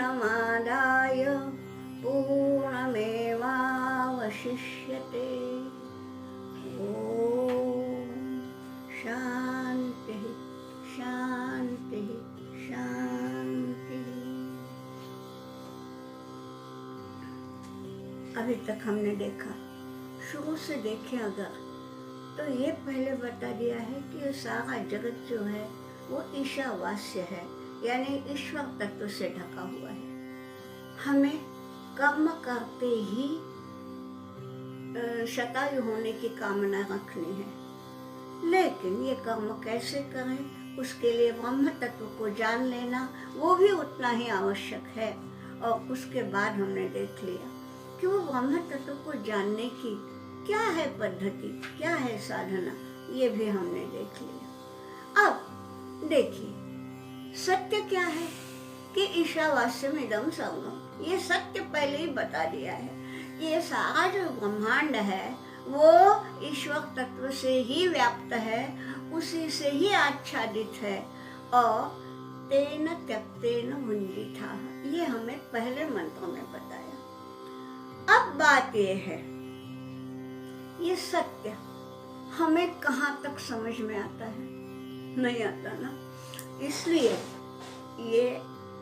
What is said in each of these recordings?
पूर्णमादाय पूर्णमेवावशिष्यते। ओम शांति शांति शांति। अभी तक हमने देखा, शुरू से देखें अगर, तो ये पहले बता दिया है कि ये सारा जगत जो है वो ईशावास्य है, यानी ईश्वर तत्व से ढका हुआ है। हमें कर्म करते ही शतायु होने की कामना रखनी है, लेकिन ये कर्म कैसे करें, उसके लिए ब्रह्म तत्व को जान लेना वो भी उतना ही आवश्यक है। और उसके बाद हमने देख लिया कि वो ब्रह्म तत्व को जानने की क्या है पद्धति, क्या है साधना, ये भी हमने देख लिया। अब देखिए, सत्य क्या है कि ईशावास्यम इदं सर्वम, ये सत्य पहले ही बता दिया है। ये सारा जो ब्रह्मांड है वो ईश्वर तत्व से ही व्याप्त है, उसी से ही आच्छादित है। और तेन त्यक्तेन भुंजिता, ये हमें पहले मंत्र में बताया। अब बात ये है, ये सत्य हमें कहाँ तक समझ में आता है? नहीं आता ना। इसलिए ये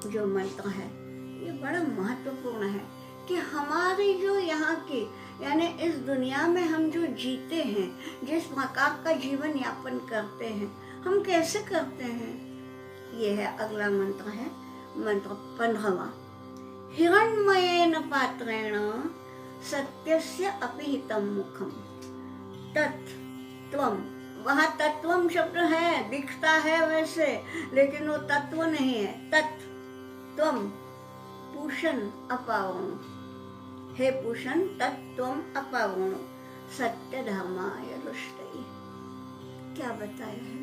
जो मंत्र है ये बड़ा महत्वपूर्ण है कि हमारी जो यहाँ की, यानी इस दुनिया में हम जो जीते हैं, जिस प्रकार का जीवन यापन करते हैं, हम कैसे करते हैं। ये है अगला मंत्र है, मंत्र 15वां। हिरण्मयेन पात्रेण सत्यस्य अपिहितं मुखम तत् त्वम। वहाँ तत्वम शब्द है, दिखता है वैसे, लेकिन वो तत्व नहीं है। तत् त्वम पूषण अपावण, हे पूषण तत्त्वम अपावण सत्य धर्माय रुष्टये। क्या बताया है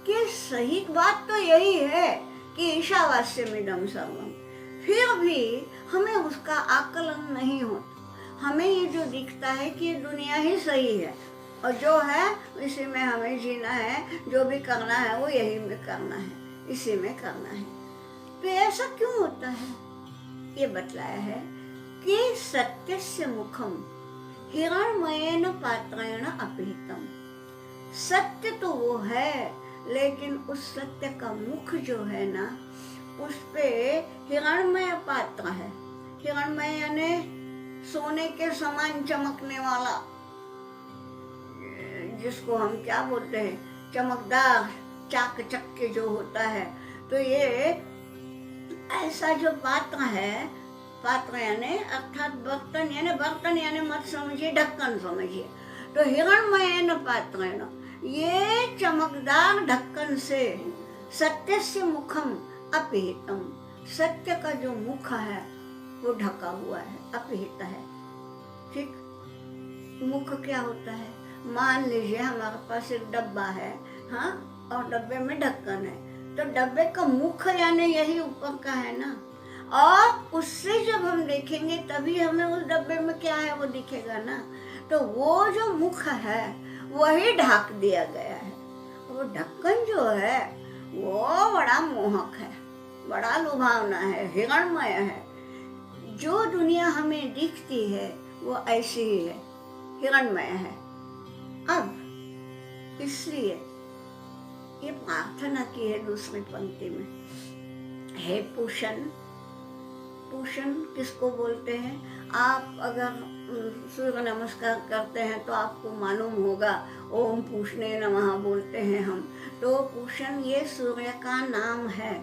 कि सही बात तो यही है कि ईशावास्यमिदं सर्वम, फिर भी हमें उसका आकलन नहीं होता। हमें ये जो दिखता है कि ये दुनिया ही सही है और जो है इसी में हमें जीना है, जो भी करना है वो यही में करना है, इसी में करना है। तो ऐसा क्यों होता है? ये बतलाया है कि सत्यस्य मुखम हिरण्मयेन पात्रेण अपिहितम। सत्य तो वो है, लेकिन उस सत्य का मुख जो है ना, उस पे हिरण्मय पात्र है। हिरण्मय यानी सोने के समान चमकने वाला, जिसको हम क्या बोलते हैं, चमकदार, चाक चक्के जो होता है। तो ये ऐसा जो पात्र है, पात्र यानी अर्थात बर्तन, यानी बर्तन यानी मत समझिए, ढक्कन समझिए। तो हिरण्मयेन पात्रेण, ये चमकदार ढक्कन से सत्यस्य मुखम अपिहितम, सत्य का जो मुख है वो ढका हुआ है, अपिहित है। ठीक, मुख क्या होता है? मान लीजिए हमारे पास एक डब्बा है, हाँ, और डब्बे में ढक्कन है, तो डब्बे का मुख यानी यही ऊपर का है ना, और उससे जब हम देखेंगे तभी हमें उस डब्बे में क्या है वो दिखेगा ना। तो वो जो मुख है वही ढक दिया गया है। वो ढक्कन जो है वो बड़ा मोहक है, बड़ा लुभावना है, हिरण्मय है। जो दुनिया हमें दिखती है वो ऐसी ही है, हिरण्मय है। अब इसलिए ये प्रार्थना की है दूसरी पंक्ति में, हे पूषण। पूषण किसको बोलते हैं? आप अगर सूर्य नमस्कार करते हैं तो आपको मालूम होगा, ओम पूषणे नमः बोलते हैं हम। तो पूषण ये सूर्य का नाम है।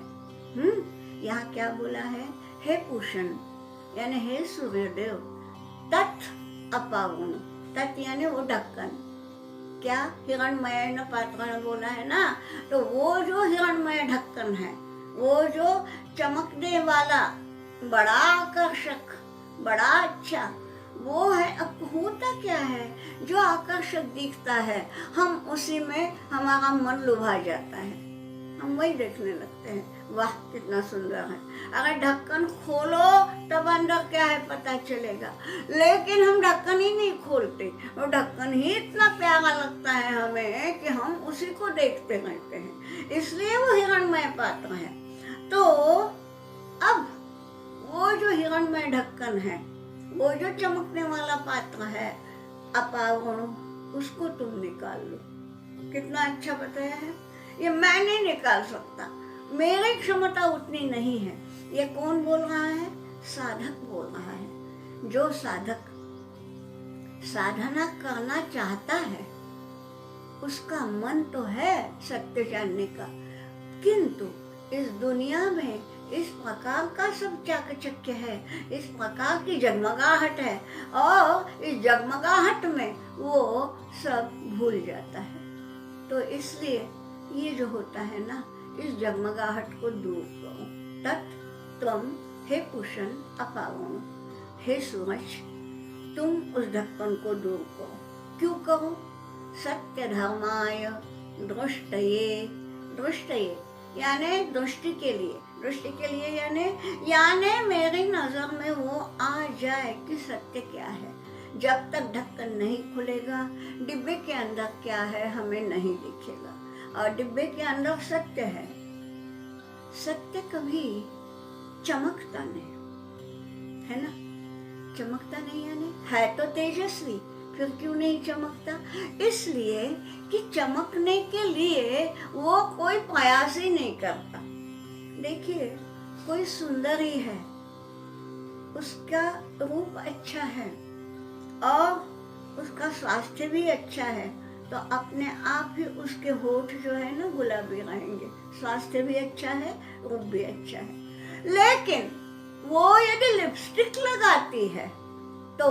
यहाँ क्या बोला है? हे पूषण यानी हे सूर्यदेव, तत् अपावण, तत् यानी वो ढक्कन, क्या हिरण्मय पात्र बोला है ना, तो वो जो हिरण्मय ढक्कन है, वो जो चमकने वाला, बड़ा आकर्षक, बड़ा अच्छा वो है। अब होता क्या है, जो आकर्षक दिखता है हम उसी में हमारा मन लुभा जाता है, हम वही देखने लगते हैं, वाह कितना सुंदर है। अगर ढक्कन खोलो तब अंदर क्या है पता चलेगा, लेकिन हम ढक्कन ही नहीं खोलते, और ढक्कन ही इतना प्यारा लगता है हमें कि हम उसी को देखते रहते हैं, इसलिए वो हिरण्मय पात्र है। तो अब वो जो हिरणमय ढक्कन है, वो जो चमकने वाला पात्र है अपावरण, उसको तुम निकाल लो। कितना अच्छा बताया है। ये मैं नहीं निकाल सकता, मेरी क्षमता उतनी नहीं है। ये कौन बोल रहा है? साधक बोल रहा है। जो साधक साधना करना चाहता है उसका मन तो है सत्य जानने का, किंतु इस दुनिया में इस प्रकार का सब चाकचक्य है, इस प्रकार की जगमगाहट है, और इस जगमगाहट में वो सब भूल जाता है। तो इसलिए ये जो होता है ना, इस जगमगाहट को दूर करो। तत् त्वम हे पुषण अपावरण, हे सूरज तुम उस ढक्कन को दूर करो। क्यों करो? सत्य धर्माय दृष्टये, दृष्टये यानी दृष्टि के लिए, दृष्टि के लिए यानी मेरी नजर में वो आ जाए कि सत्य क्या है। जब तक ढक्कन नहीं खुलेगा, डिब्बे के अंदर क्या है हमें नहीं दिखेगा, और डिब्बे के अंदर सत्य है। सत्य कभी चमकता नहीं है ना, चमकता नहीं यानी है तो तेजस्वी, फिर क्यों नहीं चमकता? इसलिए कि चमकने के लिए वो कोई प्रयास ही नहीं करता। देखिए, कोई सुंदर ही है, उसका रूप अच्छा है और उसका स्वास्थ्य भी अच्छा है, तो अपने आप ही उसके होठ जो है ना गुलाबी रहेंगे। स्वास्थ्य भी अच्छा है, रूप भी अच्छा है। लेकिन वो यदि लिपस्टिक लगाती है तो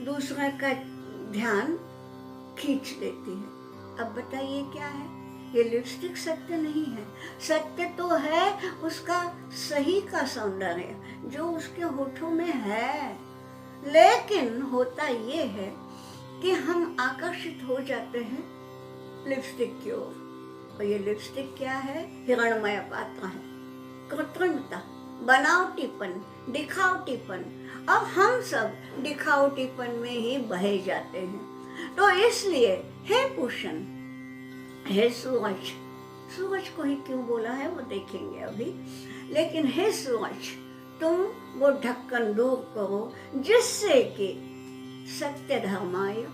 दूसरे का ध्यान खींच लेती है। अब बताइए क्या है? ये लिपस्टिक सत्य नहीं है। सत्य तो है उसका सही का सौंदर्य जो उसके होठों में है। लेकिन होता ये है कि हम आकर्षित हो जाते हैं लिपस्टिक की ओर, और ये लिपस्टिक क्या है? हिरणमय पात्र है, कृत्रिमता, बनावटीपन, दिखावटीपन। अब हम सब दिखावटीपन में ही बहे जाते हैं। तो इसलिए हे पुषण, हे सूरज, सूरज को ही क्यों बोला है वो देखेंगे अभी, लेकिन हे सूरज तुम वो ढक्कन दूर करो जिससे कि सत्य धर्माय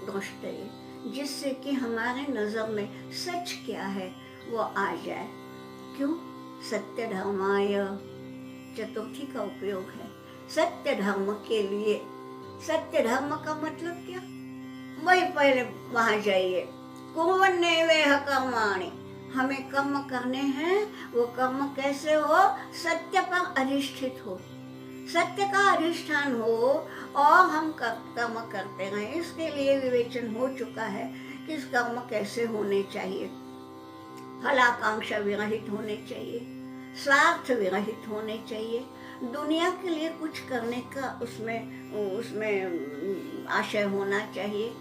दृष्टये, जिससे कि हमारे नजर में सच क्या है वो आ जाए। क्यों? सत्य धर्माय चतुर्थी का उपयोग है, सत्य धर्म के लिए। सत्य धर्म का मतलब क्या? वही पहले वहां जाइए, कुर्वन्नेवेह कर्माणि, हमें कर्म करने हैं। वो कर्म कैसे हो? सत्य पर अधिष्ठित हो, सत्य का अधिष्ठान हो, और हम कर्म करते रहें। इसके लिए विवेचन हो चुका है कि इस कर्म कैसे होने चाहिए। फलाकांक्षा विरहित होने चाहिए, स्वार्थ विरहित होने चाहिए, दुनिया के लिए कुछ करने का उसमें आशय होना चाहिए।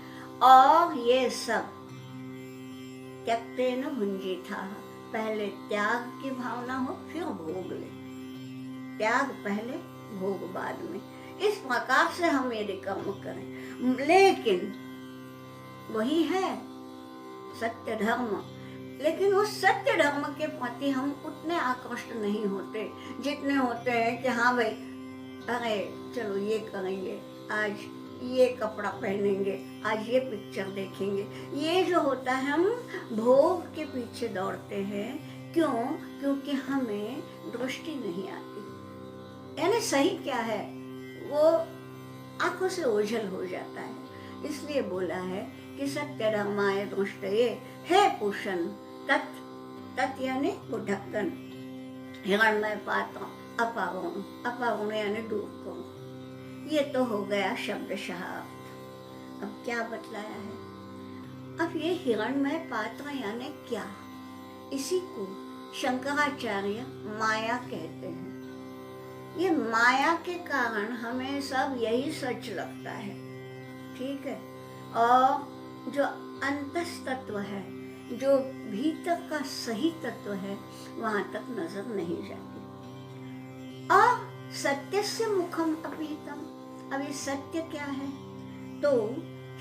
और ये सब त्यक्तेन भुंजीथा, पहले त्याग की भावना हो फिर भोग ले, त्याग पहले भोग बाद में। इस प्रकार से हम यदि कर्म करें, लेकिन वही है सत्य धर्म। लेकिन उस सत्य धर्म के प्रति हम उतने आकृष्ट नहीं होते जितने होते हैं कि हाँ भाई, अरे चलो ये करेंगे, आज ये कपड़ा पहनेंगे, आज ये पिक्चर देखेंगे। ये जो होता है, हम भोग के पीछे दौड़ते हैं। क्यों? क्योंकि हमें दृष्टि नहीं आती, यानी सही क्या है वो आंखों से ओझल हो जाता है। इसलिए बोला है कि सत्य धर्माय दृष्टये हे पुषण, तत्, तत् यानी वो ढक्कन, हिरणमय पात्र, अपावरण, अपावरण यानी दूर करो। ये तो हो गया शब्दशः। अब क्या बतलाया है? अब ये हिरणमय पात्र यानी क्या? इसी को शंकराचार्य माया कहते हैं। ये माया के कारण हमें सब यही सच लगता है, ठीक है। और जो अंतस तत्व है, जो भीतर का सही तत्व है, वहां तक नजर नहीं जाती। और सत्य से मुखम अपीतम, अभी सत्य क्या है? तो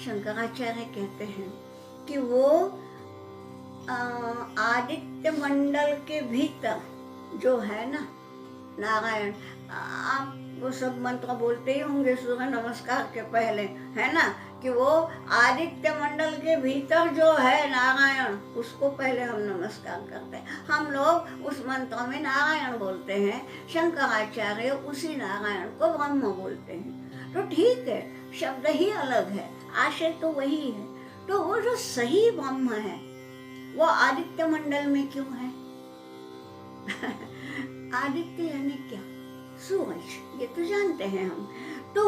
शंकराचार्य कहते हैं कि वो आदित्य मंडल के भीतर जो है ना, नारायण आप वो सब मंत्र बोलते ही होंगे सूर्य नमस्कार के पहले, है ना, कि वो आदित्य मंडल के भीतर जो है नारायण, उसको पहले हम नमस्कार करते हैं। हम लोग उस मंत्र में नारायण बोलते हैं, शंकराचार्य उसी नारायण को ब्रह्म बोलते हैं। तो ठीक है, शब्द ही अलग है, आशय तो वही है। तो वो जो सही ब्रह्म है वो आदित्य मंडल में क्यों है? आदित्य यानी क्या? सूरज, ये तो जानते हैं हम। तो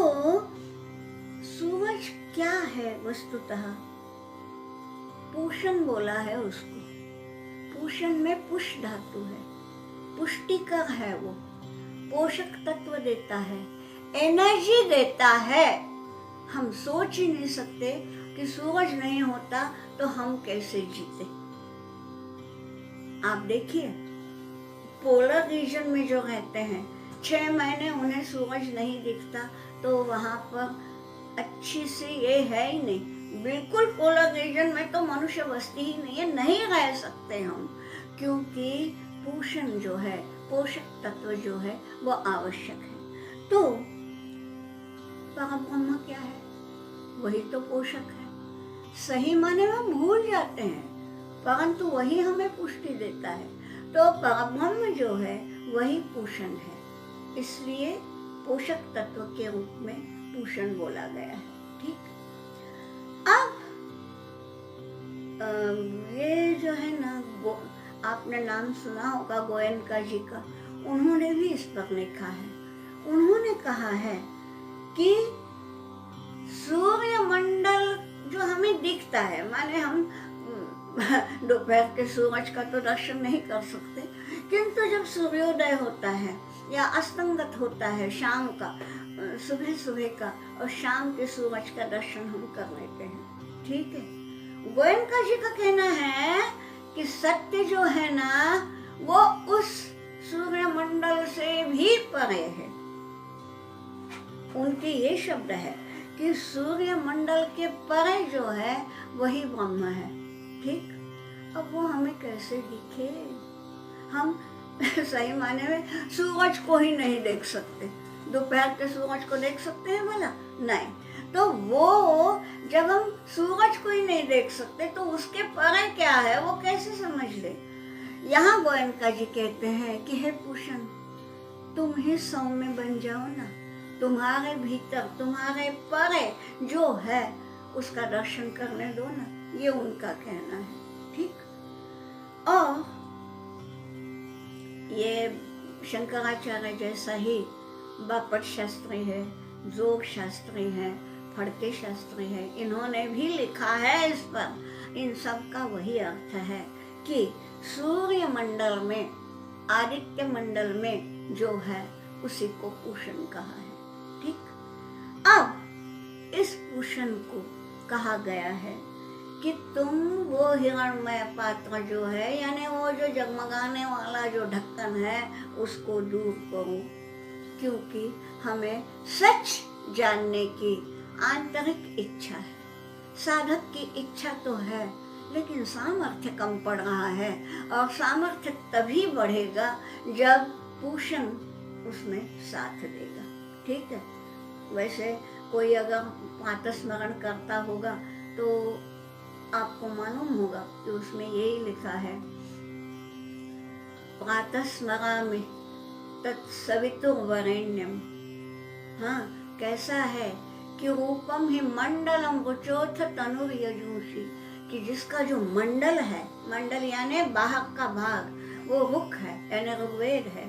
सूरज क्या है वस्तुतः? पोषण बोला है उसको। पोषण में पुष धातु है, पुष्टिकर है, वो पोषक तत्व देता है, एनर्जी देता है। हम सोच ही नहीं सकते कि सूरज नहीं होता तो हम कैसे जीते। आप देखिए, पोलर रीजन में जो रहते हैं 6 महीने उन्हें सूरज नहीं दिखता, तो वहां पर अच्छी सी ये है ही नहीं। बिल्कुल पोलर रीजन में तो मनुष्य बसती ही नहीं है, नहीं रह सकते हम, क्योंकि पोषण जो है, पोषक तत्व जो है वो आवश्यक है। तो परब्रह्म क्या है? वही तो पोषक है। सही माने में हम भूल जाते हैं, परंतु वही हमें पुष्टि देता है। तो परब्रह्म जो है वही पोषण है, इसलिए पोषक तत्व के रूप में पोषण बोला गया है। ठीक। अब ये जो है ना, आपने नाम सुना होगा गोयनका जी का, उन्होंने भी इस पर लिखा है। उन्होंने कहा है कि सूर्य मंडल जो हमें दिखता है, माने हम दोपहर के सूरज का तो दर्शन नहीं कर सकते, किंतु जब सूर्योदय होता है या अस्तंगत होता है शाम का, सुबह सुबह का और शाम के सूरज का दर्शन हम कर लेते हैं। ठीक है। गोयनका जी का कहना है कि सत्य जो है ना वो उस सूर्य मंडल से भी परे है। उनके ये शब्द है कि सूर्य मंडल के परे जो है वही ब्रह्म है। ठीक। अब वो हमें कैसे दिखे? हम सही माने में सूरज को ही नहीं देख सकते। दोपहर के सूरज को देख सकते हैं भला? नहीं। तो वो जब हम सूरज को ही नहीं देख सकते तो उसके परे क्या है वो कैसे समझ ले? यहाँ गोयनका जी कहते हैं कि हे पूषण, तुम ही सौम्य बन जाओ ना, तुम्हारे भीतर तुम्हारे परे जो है उसका दर्शन करने दो ना, ये उनका कहना है। ठीक। और ये शंकराचार्य जैसा ही बापट शास्त्री है, जोग शास्त्री है, फड़के शास्त्री है, इन्होंने भी लिखा है इस पर। इन सब का वही अर्थ है कि सूर्य मंडल में, आदित्य मंडल में जो है उसी को पूषण कहा है। ठीक। अब इस पूषण को कहा गया है कि तुम वो हिरणमय पात्र जो है, यानी वो जो जगमगाने वाला जो ढक्कन है, उसको दूर करो, क्योंकि हमें सच जानने की आंतरिक इच्छा है। साधक की इच्छा तो है, लेकिन सामर्थ्य कम पड़ रहा है, और सामर्थ्य तभी बढ़ेगा जब पूषण उसमें साथ देगा। ठीक है। वैसे कोई अगर प्रातः स्मरण करता होगा तो आपको मालूम होगा कि उसमें यही लिखा है, प्रातः स्मरामि तत्सवितुर्वरेण्यम। हाँ, कैसा है कि रूपम ही मंडलम रुचोथ तनुर्यजूषी, कि जिसका जो मंडल है, मंडल यानी बाहर का भाग, वो रुख है यानी ऋग्वेद है,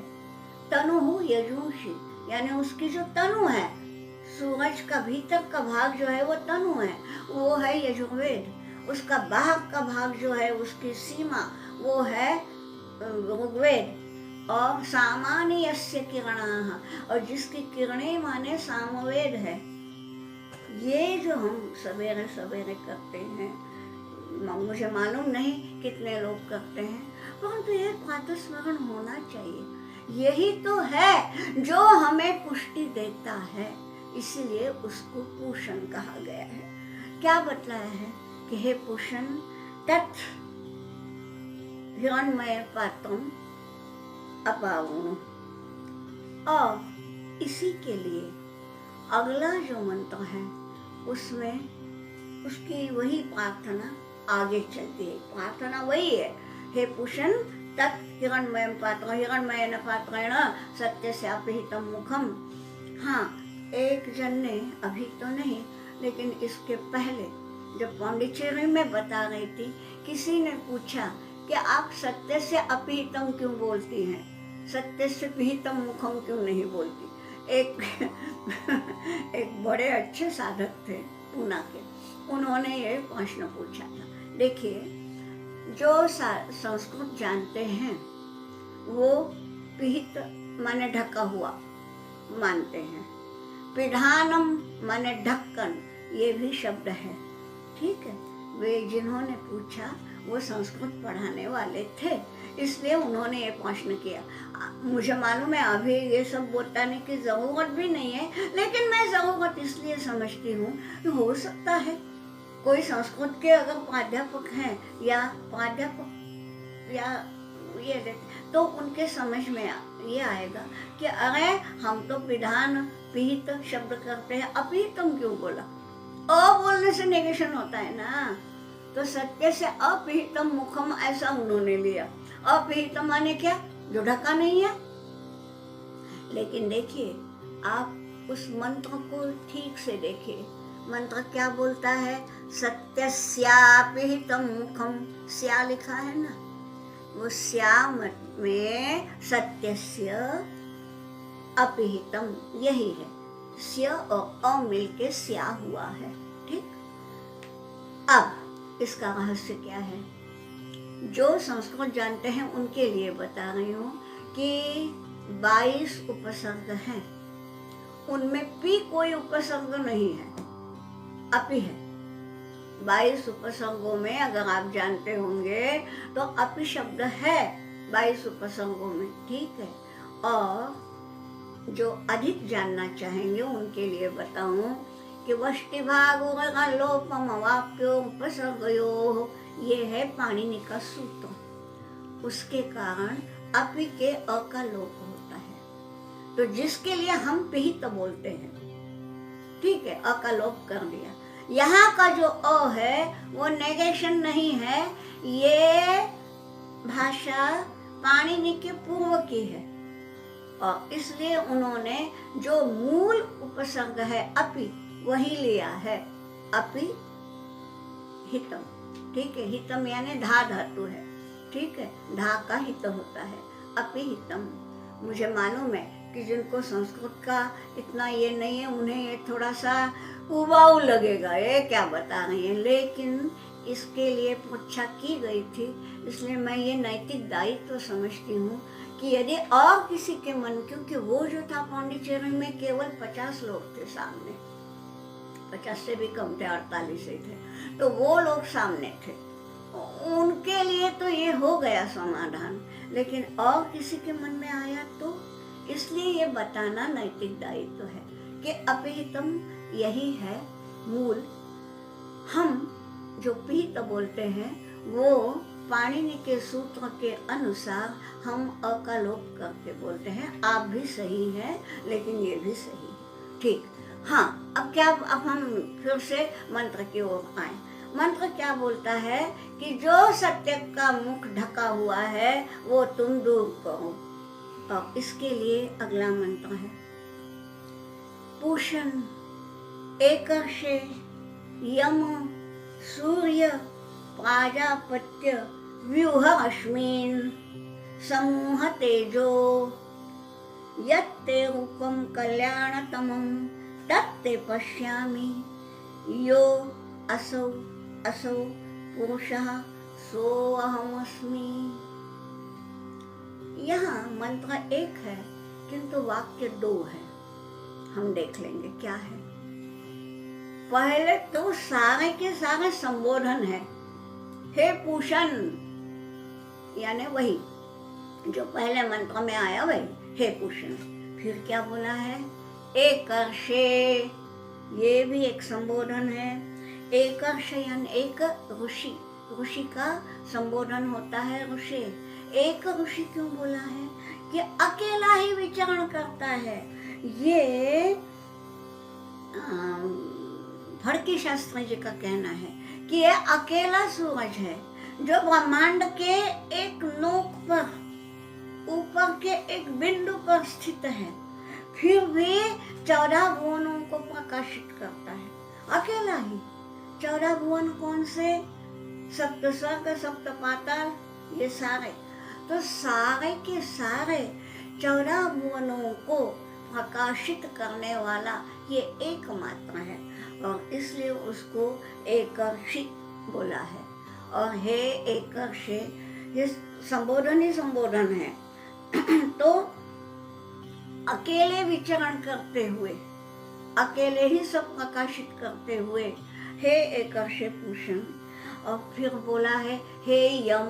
तनु यजूषी यानी उसकी जो तनु है, सूरज का भीतर का भाग जो है वो तनु है, वो है यजुर्वेद। उसका बाहर का भाग जो है, उसकी सीमा, वो है ऋग्वेद। और सामान्यस्य किरणाः, और जिसकी किरणें माने सामवेद है। ये जो हम सवेरे सवेरे करते हैं, मुझे मालूम नहीं कितने लोग करते हैं, परंतु ये प्रातः स्मरण होना चाहिए। यही तो है जो हमें पुष्टि देता है, इसीलिए उसको पूषण कहा गया है। क्या बतलाया है कि हे पूषण, तत् हिरणमय पात्रम अपावनु, और इसी के लिए अगला जो मंत्र है उसमें उसकी वही प्रार्थना आगे चलती है। प्रार्थना वही है, हे पूषण तत् हिरण्मयं पात्रं हिरण्मयेन पात्रेण सत्यस्यापिहितं मुखम। हाँ, एक जन ने, अभी तो नहीं लेकिन इसके पहले जब पांडिचेरी में बता रही थी, किसी ने पूछा कि आप सत्य से अपिहितम क्यों बोलती हैं, सत्य से पिहितम मुखम क्यों नहीं बोलती। एक बड़े अच्छे साधक थे पूना के, उन्होंने ये प्रश्न पूछा था। देखिए, जो संस्कृत जानते हैं वो पिहित माने ढका हुआ मानते हैं, पिधानम माने ढक्कन, ये भी शब्द है, ठीक है। वे जिन्होंने पूछा वो संस्कृत पढ़ाने वाले थे, इसलिए उन्होंने ये प्रश्न किया। मुझे मालूम है अभी ये सब बताने की ज़रूरत भी नहीं है, लेकिन मैं ज़रूरत इसलिए समझती हूँ कि हो सकता है कोई संस्कृत के अगर प्राध्यापक हैं या प्राध्यापक या ये, तो उनके समझ में ये आएगा कि अरे हम तो पिधान पिहित शब्द करते हैं, अपिहितम क्यों बोला। अ बोलने से नेगेशन होता है ना, तो सत्य से अपिहितम मुखम ऐसा उन्होंने लिया। अपिहितम माने क्या, जो ढका नहीं है। लेकिन देखिए, आप उस मंत्र को ठीक से देखिए, मंत्र क्या बोलता है, सत्यस्यापिहितम मुखम, स्या लिखा है ना, वो स्या में सत्यस्य अपिहितम यही है, स्य और अ मिलके स्या हुआ है, ठीक। अब इसका रहस्य क्या है, जो संस्कृत जानते हैं उनके लिए बता रही हूँ कि 22 उपसर्ग हैं, उनमें पी कोई उपसर्ग नहीं है, अपि है। 22 उपसर्गों में अगर आप जानते होंगे तो अपि शब्द है 22 उपसर्गों में, ठीक है। और जो अधिक जानना चाहेंगे उनके लिए बताऊं कि वष्टिभागोपसर्गयोः, ये है पाणिनि का सूत्र, उसके कारण अपि के अ का लोप होता है। तो जिसके लिए हम पिहित बोलते हैं, ठीक है, अ का लोप कर दिया। यहाँ का जो अ है वो नेगेशन नहीं है, ये भाषा पाणिनि के पूर्व की है, और इसलिए उन्होंने जो मूल उपसर्ग है अपि वही लिया है, अपि हितम, ठीक है। हितम यानी धा धातु है, ठीक है, धा का हित होता है, अपि हितम। मुझे मालूम है कि जिनको संस्कृत का इतना ये नहीं है उन्हें ये थोड़ा सा उबाऊ लगेगा, ये क्या बता रही है, लेकिन इसके लिए परीक्षा की गई थी, इसलिए मैं ये नैतिक दायित्व समझती हूँ कि यदि और किसी के मन, क्योंकि वो जो था पांडिचेरी में केवल 50 लोग थे सामने, 50 से भी कम थे, 48 ही थे, तो वो लोग सामने थे, उनके लिए तो ये हो गया समाधान, लेकिन और किसी के मन में आया तो, इसलिए ये बताना नैतिक दायित्व है कि अपिहितम यही है मूल। हम जो पिहित बोलते हैं वो पाणिनि के सूत्र के अनुसार हम अ का लोप करके बोलते हैं। आप भी सही हैं, लेकिन ये भी सही है, ठीक। हाँ, अब क्या, अब हम फिर से मंत्र की ओर आए। मंत्र क्या बोलता है कि जो सत्य का मुख ढका हुआ है वो तुम दूर करो। और इसके लिए अगला मंत्र है, पूषण एकर्षे यम सूर्य प्राजापत्य व्यूह अश्विन समूह तेजो यत्ते रूपम कल्याणतमं तत्ते पश्यामि यो असौ असौ पुरुषः सोऽहमस्मि। यहाँ मंत्र एक है किंतु वाक्य 2 है, हम देख लेंगे क्या है। पहले तो सारे के सारे संबोधन है, हे पूषण, यानी वही जो पहले मंत्र में आया वही, हे पूषण। फिर क्या बोला है, एकर्षे, ये भी एक संबोधन है। एकर्ष यानी एक ऋषि, ऋषि का संबोधन होता है ऋषि। एक ऋषि क्यों बोला है कि अकेला ही विचरण करता है, ये भड़की शास्त्री जी का कहना है कि ये अकेला सूरज है जो ब्रह्मांड के एक नोक पर, ऊपर के एक बिंदु पर स्थित है, फिर भी 14 भुवनों को प्रकाशित करता है। अकेला ही। 14 भुवन कौन से? सप्त स्वर्ग, सप्त पाताल, ये सारे। तो सारे के सारे 14 भुवनों को प्रकाशित करने वाला ये एकमात्र है, और इसलिए उसको एकर्षी बोला है। और हे एकर्षे, ये संबोधन ही संबोधन है। तो अकेले विचरण करते हुए, अकेले ही सब प्रकाशित करते हुए, हे एकर्षे पूषण। और फिर बोला है हे यम।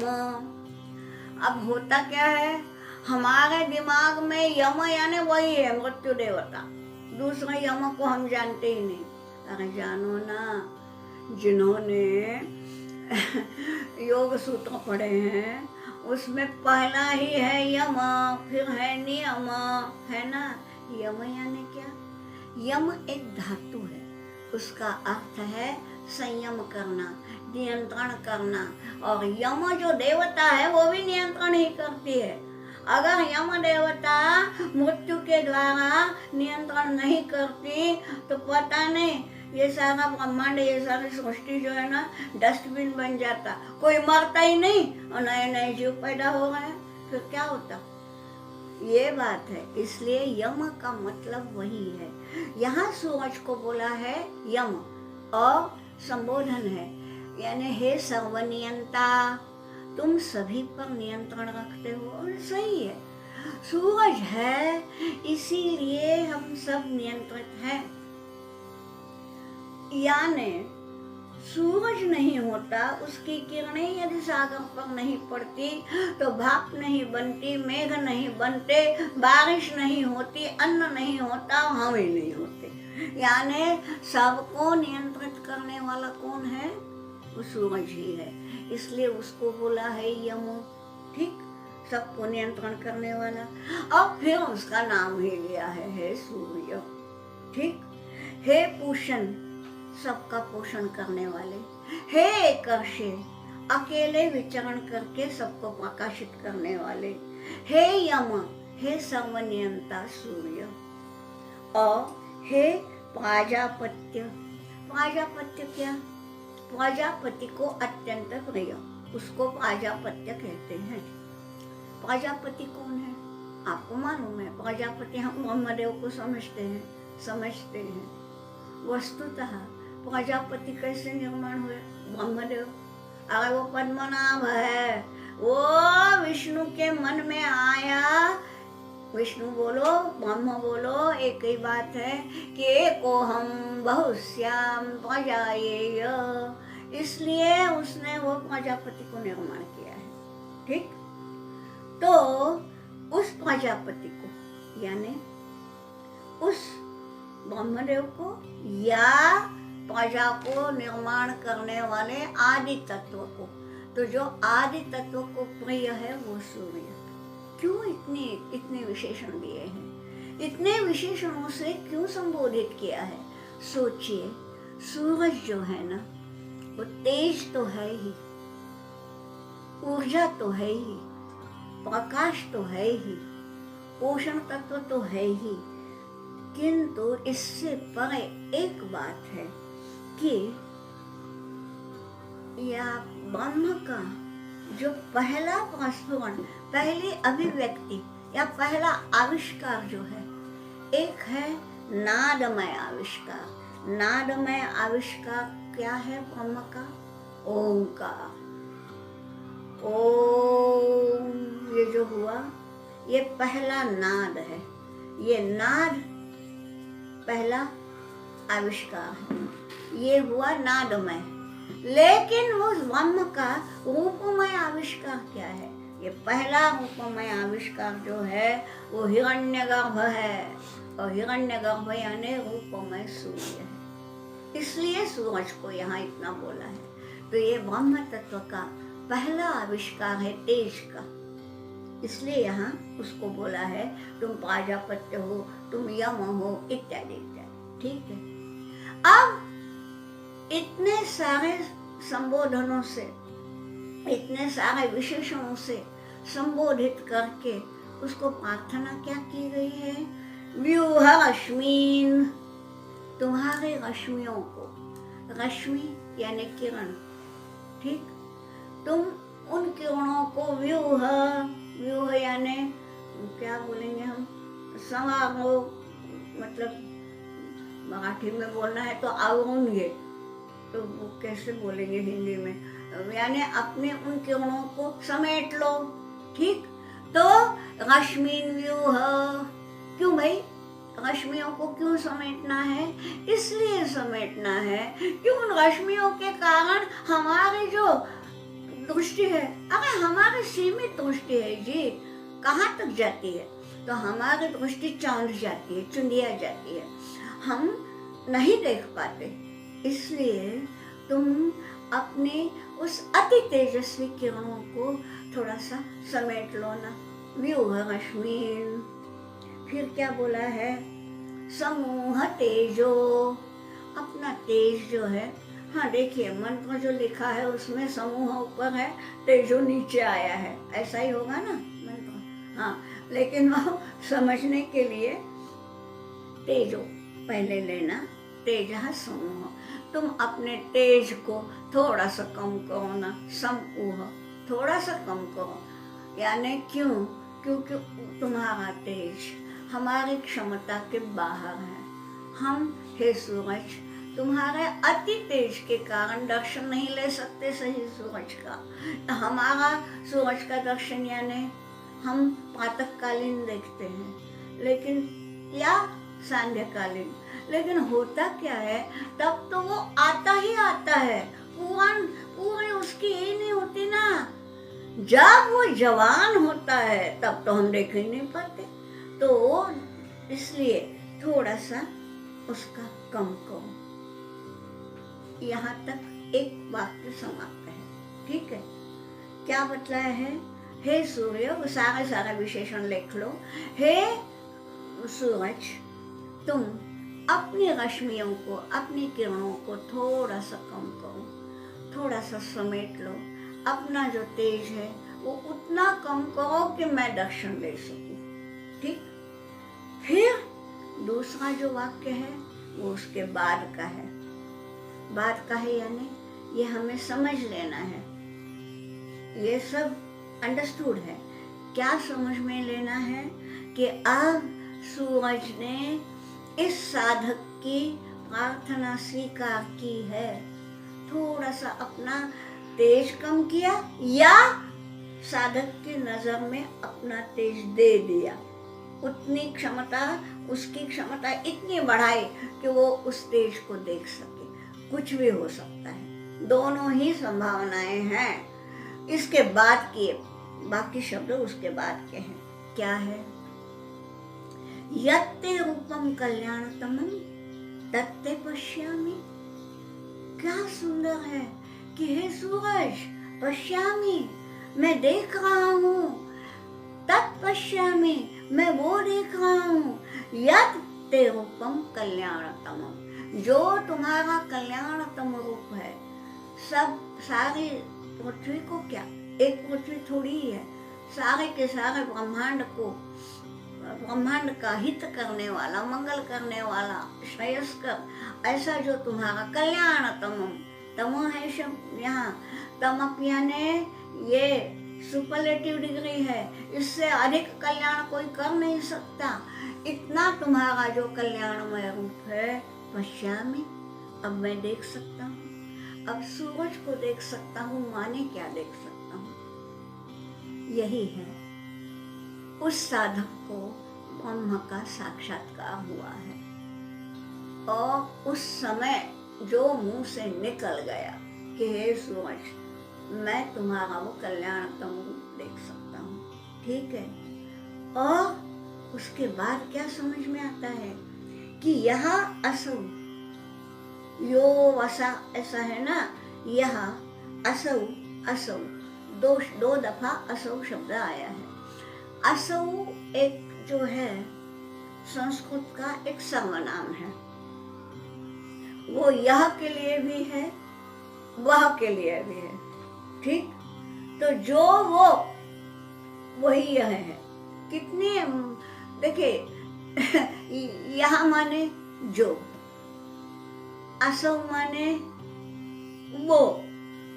अब होता क्या है, हमारे दिमाग में यम यानी वही है मृत्यु देवता, दूसरे यम को हम जानते ही नहीं। अरे जानो ना, जिन्होंने योग सूत्र पढ़े हैं उसमें पहला ही है यम, फिर है नियम, है ना। यम यानी क्या? यम एक धातु है, उसका अर्थ है संयम करना, नियंत्रण करना। और यम जो देवता है वो भी नियंत्रण ही करती है। अगर यम देवता मृत्यु के द्वारा नियंत्रण नहीं करती तो पता नहीं ये सारा ब्रह्मांड, ये सारी सृष्टि जो है ना डस्टबिन बन जाता, कोई मरता ही नहीं और नए नए जीव पैदा हो रहे हैं, फिर क्या होता। ये बात है। इसलिए यम का मतलब वही है। यहाँ सूरज को बोला है यम और संबोधन है, यानी हे सर्वनियंता, तुम सभी पर नियंत्रण रखते हो। और सही है, सूरज है इसीलिए हम सब नियंत्रित हैं। यानी सूरज नहीं होता, उसकी किरणें यदि सागर पर नहीं पड़ती तो भाप नहीं बनती, मेघ नहीं बनते, बारिश नहीं होती, अन्न नहीं होता, हम ही नहीं होते। यानी सबको नियंत्रित करने वाला कौन है? वो सूरज ही है। इसलिए उसको बोला है यम, ठीक, सबको नियंत्रण करने वाला। और फिर उसका नाम ही लिया है हे सूर्य, ठीक। हे पूषण, सबका पोषण करने वाले। हे एकर्षे, अकेले विचरण करके सबको प्रकाशित करने वाले। हे यम, हे सर्वनियंता सूर्य। और हे प्राजापत्य, प्राजापत्य क्या? प्रजापति को अत्यंत प्रिय, उसको प्रजापत्य कहते हैं। प्रजापति कौन है? आपको मालूम है, प्रजापति हम ब्रह्मदेव को समझते हैं। वस्तुतः प्रजापति कैसे निर्माण हुए? ब्रह्मदेव। अगर वो पद्मनाभ है, वो विष्णु के मन में आया। विष्णु बोलो, ब्रह्म बोलो, एक ही बात है कि एको हम बहुश्याम प्रजायेय, इसलिए उसने वो प्रजापति को निर्माण किया है, ठीक। तो उस प्रजापति को यानी उस ब्रह्मदेव को या प्रजा को निर्माण करने वाले आदि तत्व को, तो जो आदि तत्व को प्रिय है वो सूर्य। क्यों इतने विशेषण दिए हैं? इतने विशेषणों से क्यों संबोधित किया है? सोचिए, सूरज जो है ना वो तेज तो है ही, ऊर्जा तो है ही, प्रकाश तो है ही, पोषण तत्व तो है ही, किंतु इससे परे एक बात है कि या ब्रह्म का जो पहला प्रस्फुरण, पहली अभिव्यक्ति या पहला आविष्कार जो है, एक है नादमय आविष्कार। नादमय आविष्कार क्या है ब्रह्म का? ओंकार। ओम, ये जो हुआ ये पहला नाद है, ये नाद पहला आविष्कार है, ये हुआ नादमय। लेकिन उस ब्रह्म का रूपमय आविष्कार क्या है? ये पहला रूपमय आविष्कार जो है वो हिरण्यगर्भ है, और हिरण्यगर्भ यानी रूपमय सूर्य है। इसलिए सूरज को यहाँ इतना बोला है। तो ये ब्रह्म तत्व का पहला आविष्कार है तेज का, इसलिए यहाँ उसको बोला है तुम प्राजापत्य हो, तुम यम हो, इत्यादि इत्यादि। ठीक है, अब इतने सारे संबोधनों से, इतने सारे विशेषणों से संबोधित करके उसको प्रार्थना क्या की गई है? व्यूह रश्मीन, तुम्हारे रश्मियों को, रश्मि यानी किरण, ठीक, तुम उन किरणों को व्यूह, व्यूह यानी क्या बोलेंगे हम, समारोह, मतलब मराठी में बोलना है तो आवरूंगे, तो वो कैसे बोलेंगे हिंदी में, यानी अपने उन किरणों को समेट लो। ठीक, तो रश्मीन व्यूह, क्यों भाई रश्मियों को क्यों समेटना है? इसलिए समेटना है कि उन रश्मियों के कारण हमारी जो दृष्टि है, अगर हमारी सीमित दृष्टि है जी, कहाँ तक जाती है? तो हमारी दृष्टि चांद जाती है, चुंदिया जाती है, हम नहीं देख पाते। इसलिए तुम अपने उस अति तेजस्वी किरणों को थोड़ा सा समेट लो ना, व्यूह रश्मीन। फिर क्या बोला है? समूह तेजो, अपना तेज जो है, हाँ देखिए मंत्र जो लिखा है उसमें समूह ऊपर है, तेजो नीचे आया है, ऐसा ही होगा ना मंत्र, हाँ, लेकिन वो समझने के लिए तेजो पहले लेना, तेज समूह, तुम अपने तेज को थोड़ा सा कम करो ना, समूह थोड़ा सा कम करो, यानी क्यों? क्योंकि तुम्हारा तेज हमारी क्षमता के बाहर है। हम, हे सूरज, तुम्हारे अति तेज के कारण दर्शन नहीं ले सकते सही सूरज का। हमारा सूरज का दर्शन यानी हम प्रातःकालीन देखते हैं, लेकिन या सांध्यकालीन, लेकिन होता क्या है, तब तो वो आता ही आता है, पूरी उसकी यही नहीं होती ना। जब वो जवान होता है तब तो हम देख ही नहीं पाते, तो इसलिए थोड़ा सा उसका कम करो। यहाँ तक एक वाक्य समाप्त है। ठीक है, क्या बतलाया है? हे सूर्य, वो सारा विशेषण लिख लो। हे सूरज, तुम अपनी रश्मियों को, अपनी किरणों को थोड़ा सा कम करो, थोड़ा सा समेट लो, अपना जो तेज है वो उतना कम करो कि मैं दर्शन ले सकूं। ठीक, फिर दूसरा जो वाक्य है वो उसके बाद का है, बाद का है, यानी ये हमें समझ लेना है, ये सब अंडरस्टूड है। क्या समझ में लेना है कि अब सूरज ने इस साधक की प्रार्थना स्वीकार की है, थोड़ा सा अपना तेज कम किया या साधक की नजर में अपना तेज दे दिया, उतनी क्षमता, उसकी क्षमता इतनी बढ़ाई कि वो उस तेज को देख सके। कुछ भी हो सकता है, दोनों ही संभावनाएं हैं। इसके बाद के बाकी शब्द उसके बाद के हैं। क्या है? यत्ते रूपम कल्याणतमं तत्ते पश्यामि। क्या सुंदर है कि हे सूरज, पश्यामि, मैं देख रहा हूँ, तत्पश्यामि, मैं वो देख रहा हूँ, यत्ते रूपम कल्याणतमं, जो तुम्हारा कल्याणतम रूप है। सब सारी पृथ्वी को, क्या एक पृथ्वी थोड़ी ही है, सारे के सारे ब्रह्मांड को, ब्रह्मांड का हित करने वाला, मंगल करने वाला, श्रेयस्कर, ऐसा जो तुम्हारा कल्याणतम, तम है शब्द यहाँ, तमप यानी ये सुपरलेटिव डिग्री है, इससे अधिक कल्याण कोई कर नहीं सकता। इतना तुम्हारा जो कल्याणमय रूप है, पश्यामि, अब मैं देख सकता हूँ, अब सूरज को देख सकता हूँ, माने क्या देख सकता हूँ? यही है, उस साधक को ब्रह्म का साक्षात्कार हुआ है, और उस समय जो मुंह से निकल गया कि हे सूरज, मैं तुम्हारा वो कल्याणतम रूप देख सकता हूँ। ठीक है, और उसके बाद क्या समझ में आता है कि यह असौ, यो वसा, ऐसा है ना, यह असौ, असौ, दो दफा असौ शब्द आया है। असौ एक जो है संस्कृत का एक सर्वनाम है, वो यह के लिए भी है, वह के लिए भी है। ठीक, तो जो वो वही यह है। कितनी देखिए यह माने जो, असौ माने वो,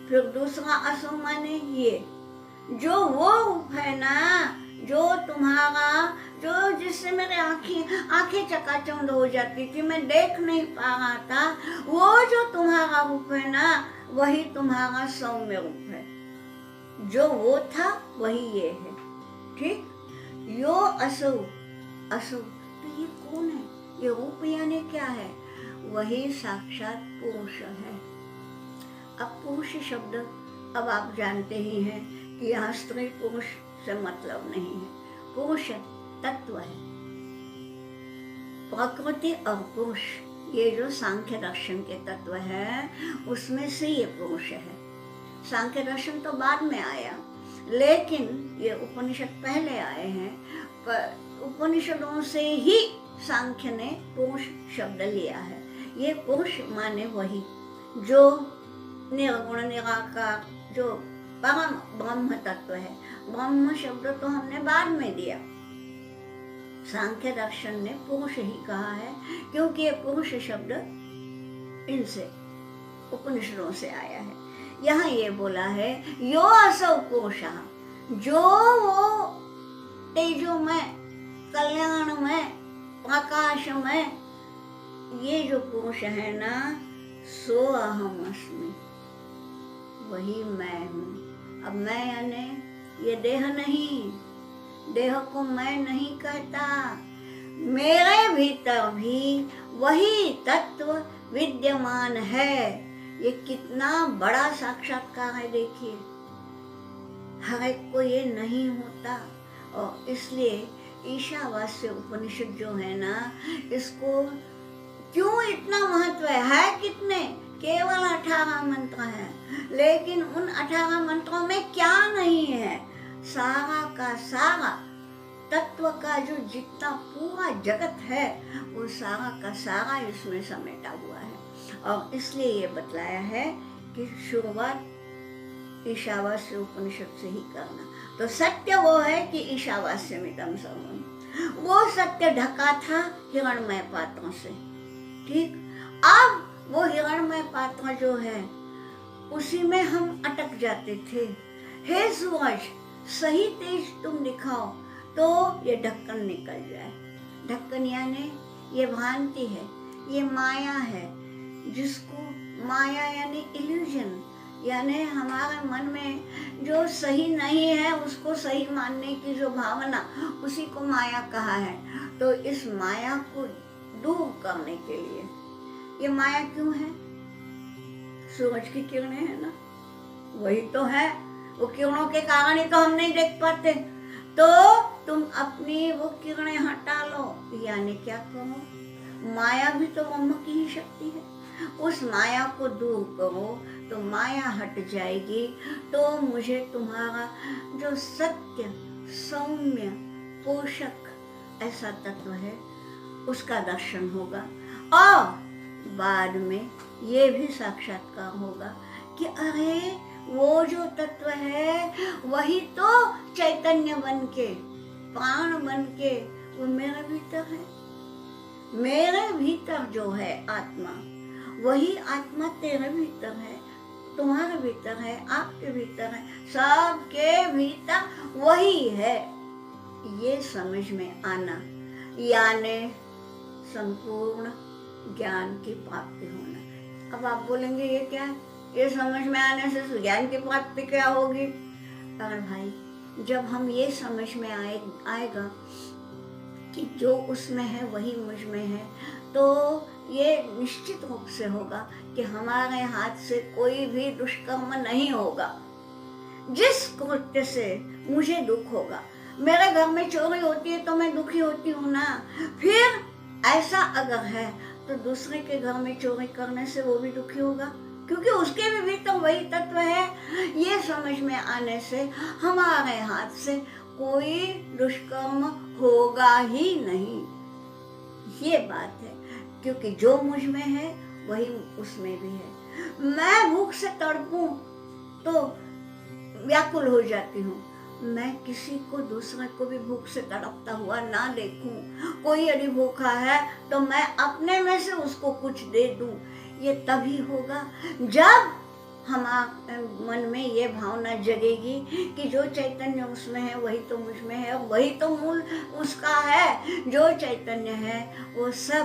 फिर दूसरा असौ माने ये। जो वो है ना, जो तुम्हारा, जो जिससे मेरे आंखें चकाचौंध हो जाती थी, मैं देख नहीं पा रहा था, वो जो तुम्हारा रूप है ना, वही तुम्हारा सौम्य रूप है। जो वो था वही ये है। ठीक, यो असौ, असौ तो ये कौन है? ये रूप यानी क्या है? वही साक्षात पुरुष है। अब पुरुष शब्द अब आप जानते ही हैं कि यहाँ स्त्री पुरुष से मतलब नहीं है। पुरुष तत्व है, प्रकृति और पुरुष, ये जो सांख्य दर्शन के तत्व है उसमें से ये पुरुष है। सांख्य दर्शन तो बाद में आया, लेकिन ये उपनिषद पहले आए हैं। पर उपनिषदों से ही सांख्य ने पुरुष शब्द लिया है। ये पुरुष माने वही जो निर्गुण निराकार, जो परम ब्रह्म तत्व है। ब्रह्म शब्द तो हमने बाद में दिया, सांख्य दर्शन ने पुरुष ही कहा है, क्योंकि ये पुरुष शब्द इनसे उपनिषदों से आया है। यहाँ ये बोला है यो असौ पुरुषः, जो वो तेजोमय, कल्याणमय, प्रकाशमय ये जो पुरुष है ना, सो अहम अस्मि, वही मैं हूँ। अब मैं यानी ये देह नहीं, देह को मैं नहीं कहता, मेरे भीतर भी वही तत्व विद्यमान है। ये कितना बड़ा साक्षात्कार है, देखिए। हर एक को ये नहीं होता, और इसलिए ईशावास्य उपनिषद जो है ना, इसको क्यों इतना महत्व है कितने? केवल 18 मंत्र है, लेकिन उन 18 मंत्रों में क्या नहीं है? सारा का सारा तत्व का जो जितना पूरा जगत है, वो सारा का सारा इसमें समेटा हुआ है। और इसलिए ये बतलाया है कि शुरुआत ईशावास्य उपनिषद से ही करना। तो सत्य वो है कि ईशावास्यमिदं सर्वम्, वो सत्य ढका था हिरण्मय पात्रों से। ठीक, अब वो हिरण्मय पात्र जो है उसी में हम अटक जाते थे। हे सूरज, सही तेज तुम दिखाओ तो ये ढक्कन निकल जाए। ढक्कन यानी ये भ्रांति है, ये माया है, जिसको माया यानी इल्यूजन, यानी हमारे मन में जो सही नहीं है उसको सही मानने की जो भावना, उसी को माया कहा है। तो इस माया को दूर करने के लिए, ये माया क्यों है? सूरज की किरणें है ना, वही तो है। वो किरणों के कारण ही तो हम नहीं देख पाते। तो तुम अपनी वो किरणें हटा लो, यानी क्या करो? माया भी तो ब्रह्म की ही शक्ति है। उस माया को दूर करो तो माया हट जाएगी, तो मुझे तुम्हारा जो सत्य, सौम्य, पोषक ऐसा तत्व है उसका दर्शन होगा। और बाद में ये भी साक्षात्कार होगा कि अरे वो जो तत्व है वही तो चैतन्य बन के, प्राण बन के वो मेरे भीतर है। मेरे भीतर जो है आत्मा, वही आत्मा तेरे भीतर है, तुम्हारे भीतर है, आपके भीतर है, सबके भीतर वही है। ये समझ में आना यानी संपूर्ण ज्ञान की प्राप्ति होना। अब आप बोलेंगे ये क्या है? ये समझ में आने से ज्ञान की प्राप्ति क्या होगी? अरे भाई, जब हम ये समझ में आएगा कि जो उसमें है वही मुझ में है, तो ये निश्चित रूप से होगा कि हमारे हाथ से कोई भी दुष्कर्म नहीं होगा। जिस कृत्य से मुझे दुख होगा, मेरे घर में चोरी होती है तो मैं दुखी होती हूँ ना, फिर ऐसा अगर है तो दूसरे के घर में चोरी करने से वो भी दुखी होगा, क्योंकि उसके भी भीतर वही तत्व है। ये समझ में आने से हमारे हाथ से कोई दुष्कर्म होगा ही नहीं। ये बात है, क्योंकि जो मुझ में है वही उसमें भी है। मैं भूख से तड़पूं तो व्याकुल हो जाती हूँ, मैं किसी को, दूसरे को भी भूख से तड़पता हुआ ना देखूं। कोई यदि भूखा है तो मैं अपने में से उसको कुछ दे दूं। ये तभी होगा जब हमारे मन में ये भावना जगेगी कि जो चैतन्य उसमें है वही तो मुझ में है, और वही तो मूल उसका है। जो चैतन्य है वो सब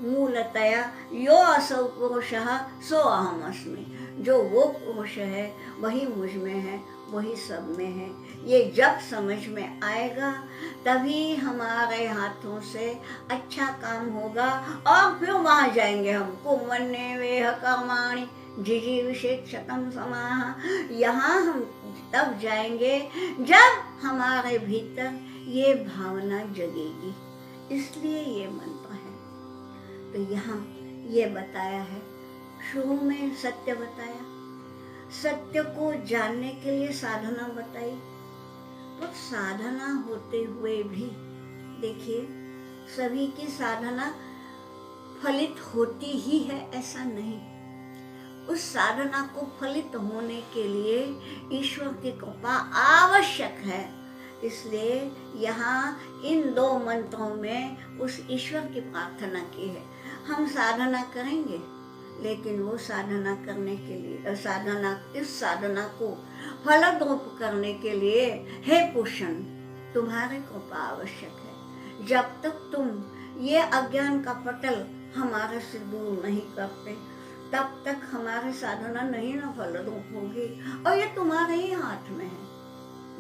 मूलतया यो असौ पुरुषः सो अहम अस्मि। जो वो पुरुष है वही मुझ में है, वही सब में है। ये जब समझ में आएगा तभी हमारे हाथों से अच्छा काम होगा, और फिर वहाँ जाएंगे हम। कुमन्ये वेह कर्माणि जिजीविषेक्षतम समाः। यहाँ हम तब जाएंगे जब हमारे भीतर ये भावना जगेगी। इसलिए ये मंत्र है। तो यहाँ ये बताया है, शुरू में सत्य बताया, सत्य को जानने के लिए साधना बताई। तो साधना होते हुए भी देखिए, सभी की साधना फलित होती ही है ऐसा नहीं। उस साधना को फलित होने के लिए ईश्वर की कृपा आवश्यक है। इसलिए यहाँ इन 2 मंत्रों में उस ईश्वर की प्रार्थना की है। हम साधना करेंगे, लेकिन वो साधना करने के लिए, इस साधना को फलद्रूप करने के लिए, हे पूषण, तुम्हारी कृपा आवश्यक है। जब तक तुम ये अज्ञान का पटल हमारे से दूर नहीं करते, तब तक हमारी साधना नहीं न फलद्रूप होगी। और ये तुम्हारे ही हाथ में है।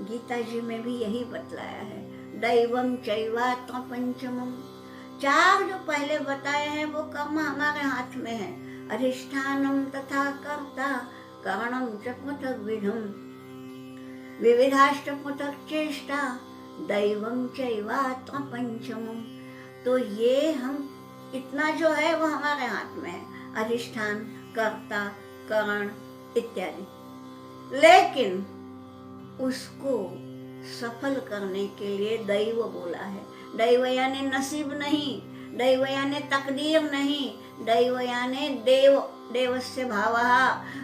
गीता जी में भी यही बतलाया है, दैवम चैवात्र पंचमम। 4 जो पहले बताए हैं वो कर्म हमारे हाथ में है। अधिष्ठानम तथा कर्ता कारणम च पृथक विधम विविधाश्च पृथक चेष्टा दैवम चैवात्र पंचमम। तो ये हम इतना जो है वो हमारे हाथ में है, अधिष्ठान, कर्ता, करण इत्यादि। लेकिन उसको सफल करने के लिए दैव बोला है। दैव यानी नसीब नहीं, दैव यानी तकदीर नहीं, दैव यानी देव, देवस्य भावः।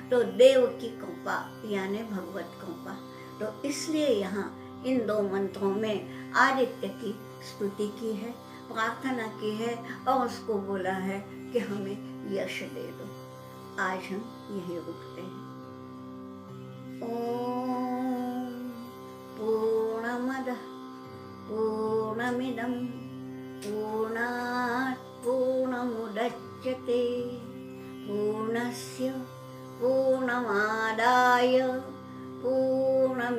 तो देव की कृपा यानी भगवत कृपा। तो इसलिए यहाँ इन 2 मंत्रों में आदित्य की स्तुति की है, प्रार्थना की है, और उसको बोला है कि हमें यश दे दो। आज हम यही रुकते हैं। ओम पूर्णमदः पूर्णमिदं पूर्णात् पूर्णमुदच्यते पूर्णस्य पूर्णमादाय पूर्णमेवावशिष्यते।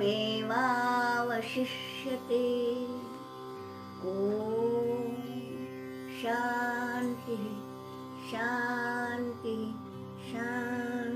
ओम शांति शांति शांति।